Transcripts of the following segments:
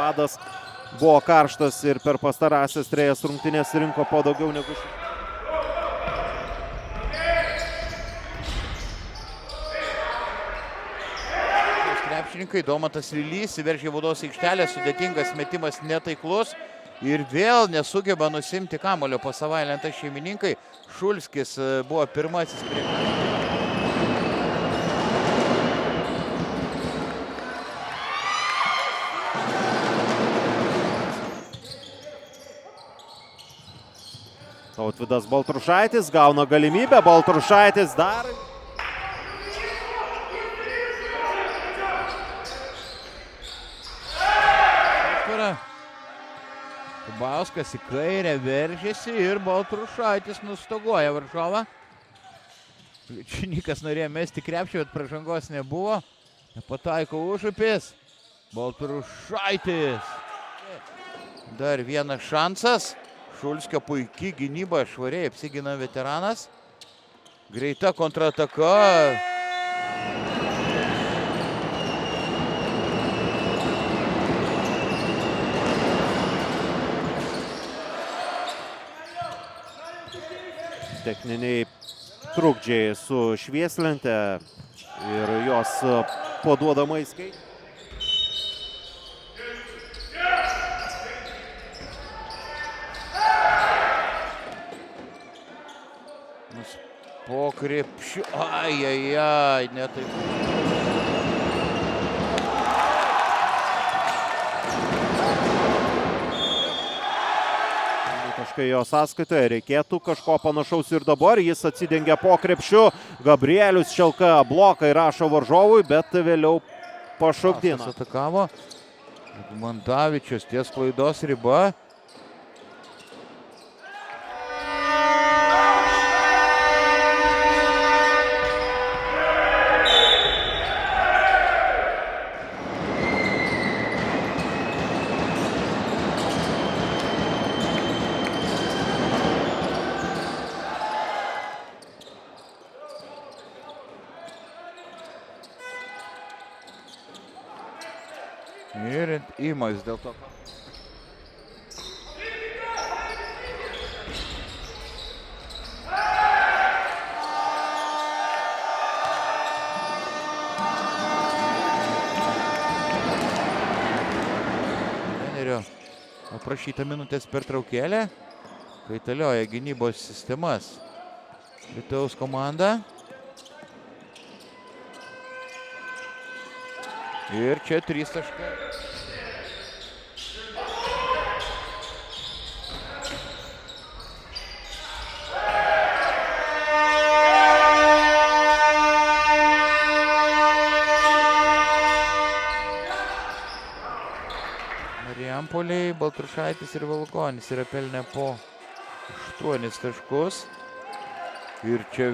vadas buvo karštas ir per pastarąsias trejas rungtynes rinko po daugiau negu krepšininkai. Domantas Rylys įveržė baudos aikštelę, sudėtingas metimas netaiklus ir vėl nesugeba nusimti kamulio po savąją lentą šeimininkai. Šulskis buvo pirmasis prie Tautvydas Baltrušaitis gauna galimybę, Baltrušaitis dar. Kubauskas į kairę veržėsi ir Baltrušaitis nustogoja varžovą. Činikas norėjo mesti krepšį, bet pražangos nebuvo. Nepataiko užupis. Baltrušaitis. Dar vienas šansas. Šulskio puikiai gynyba, švariai apsigina veteranas. Greita kontrataka. Techniniai trukdžiai su švieslente ir jos paduodamais skaičiais. Po krepšiu. Ai, netaip. Taškai jo sąskaitoje, reikėtų kažko panašaus ir dabar. Jis atsidengia po krepšiu. Gabrielius Šelka bloką įrašo varžovui, bet vėliau pašokdina. Atakavo. Mandavičius ties klaidos riba. Ir įmas dėl to. Trenerio aprašyta minutės pertraukėlė. Kaitalioja gynybos sistemas Alytaus komanda. Ir čia 3 taškai. Marijampolei, Baltrušaitis ir Valkonis yra pelnę po 8 taškus. Ir čia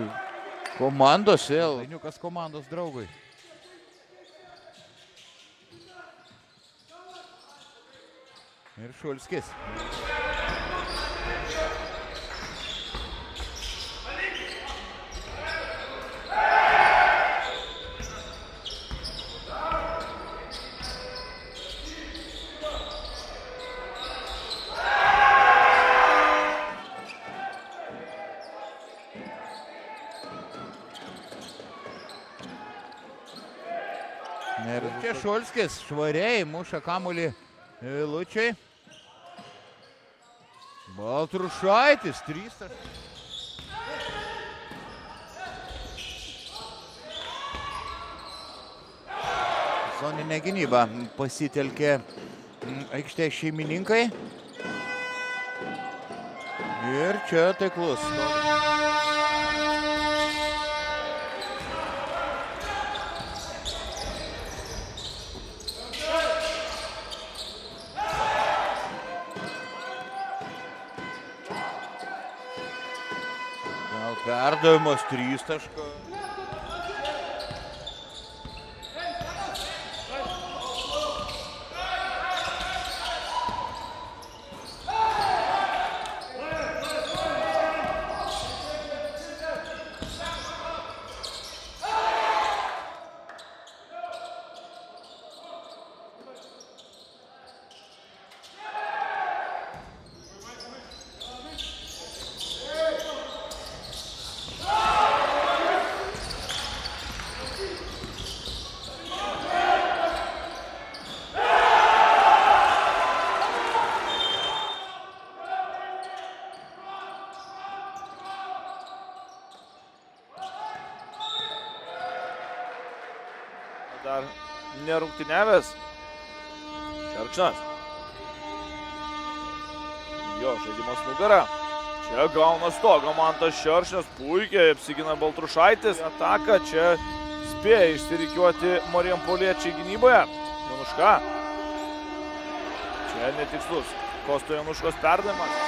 komandos vėl. Lainiukas komandos draugui. Ir Šulskis. Ir čia Šulskis švariai muša kamuolį Lučiui. Baltrušaitis 3 taškai. Zoninė gynyba pasitelkė aikštės šeimininkai. Ir čia taiklus. Perdavimas 3 taškai. dar nerungtyniavęs. Šerkšnas. Jo, žaidimas nugara. Čia gauna stogą Mantas Šerkšnas, puikiai apsigina Baltrušaitis. Ataka čia spėja išsirikiuoti Marijampoliečiai gynyboje. Januška. Čia netikslus. Kosto Januškos perdavimas.